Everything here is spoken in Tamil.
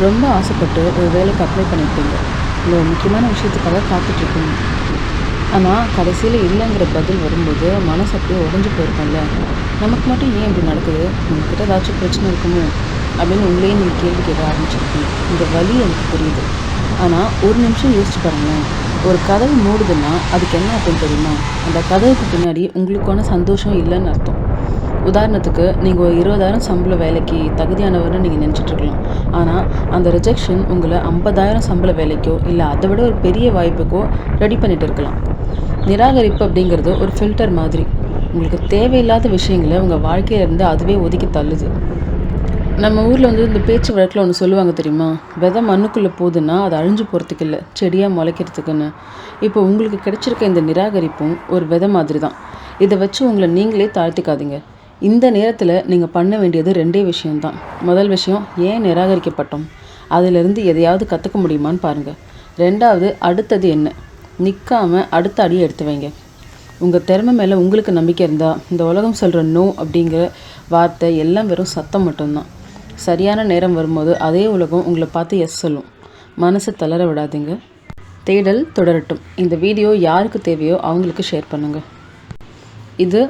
ரொம்ப ஆசைப்பட்டு ஒரு வேலைக்கு அப்ளை பண்ணியிருப்பீங்க. இல்லை ஒரு முக்கியமான விஷயத்துக்காக காத்துட்ருப்பீங்க. ஆனால் கடைசியில் இல்லைங்கிற பதில் வரும்போது மனசு அப்படியே உடஞ்சி போயிருக்கோம்ல. நமக்கு மட்டும் ஏன் இப்படி நடக்குது, நம்மக்கிட்ட ஏதாச்சும் பிரச்சனை இருக்குமோ அப்படின்னு உங்களையே நீங்கள் கேள்வி கேட்க ஆரம்பிச்சிருப்பீங்க. இந்த வலி எனக்கு புரியுது. ஆனால் ஒரு நிமிஷம் யோசிச்சு பாருங்களேன். ஒரு கதவு மூடுதுன்னா அதுக்கு என்ன அர்த்தம் தெரியுமா? அந்த கதவுக்கு பின்னாடி உங்களுக்கான சந்தோஷம் இல்லைன்னு அர்த்தம். உதாரணத்துக்கு நீங்கள் ஒரு 20,000 சம்பள வேலைக்கு தகுதியானவர்னு நீங்கள் நினச்சிட்ருக்கலாம். ஆனால் அந்த ரிஜெக்ஷன் உங்களை 50,000 சம்பள வேலைக்கோ இல்லை அதை விட ஒரு பெரிய வாய்ப்புக்கோ ரெடி பண்ணிட்டு இருக்கலாம். நிராகரிப்பு அப்படிங்கிறது ஒரு ஃபில்டர் மாதிரி. உங்களுக்கு தேவையில்லாத விஷயங்களை உங்கள் வாழ்க்கையிலேருந்து அதுவே ஒதுக்கி தள்ளுது. நம்ம ஊரில் இந்த பேச்சு வழக்கில் ஒன்று சொல்லுவாங்க தெரியுமா? விதை மண்ணுக்குள்ளே போகுதுன்னா அது அழிஞ்சு போகிறதுக்கு இல்லை, செடியாக முளைக்கிறதுக்குன்னு. இப்போ உங்களுக்கு கிடைச்சிருக்க இந்த நிராகரிப்பும் ஒரு விதை மாதிரி தான். இதை வச்சு உங்களை நீங்களே தாழ்த்திக்காதீங்க. இந்த நேரத்தில் நீங்கள் பண்ண வேண்டியது 2 விஷயம்தான். முதல் விஷயம், ஏன் நிராகரிக்கப்பட்டோம், அதிலிருந்து எதையாவது கற்றுக்க முடியுமான்னு பாருங்கள். 2வது, அடுத்தது என்ன, நிற்காமல் அடுத்த அடியை எடுத்து வைங்க. உங்கள் திறமை மேலே உங்களுக்கு நம்பிக்கை இருந்தால் இந்த உலகம் சொல்கிற நோ அப்படிங்கிற வார்த்தை எல்லாம் வெறும் சத்தம் மட்டும்தான். சரியான நேரம் வரும்போது அதே உலகம் உங்களை பார்த்து எஸ் சொல்லும். மனசை தளர விடாதீங்க. தேடல் தொடரட்டும். இந்த வீடியோ யாருக்கு தேவையோ அவங்களுக்கு ஷேர் பண்ணுங்கள். இது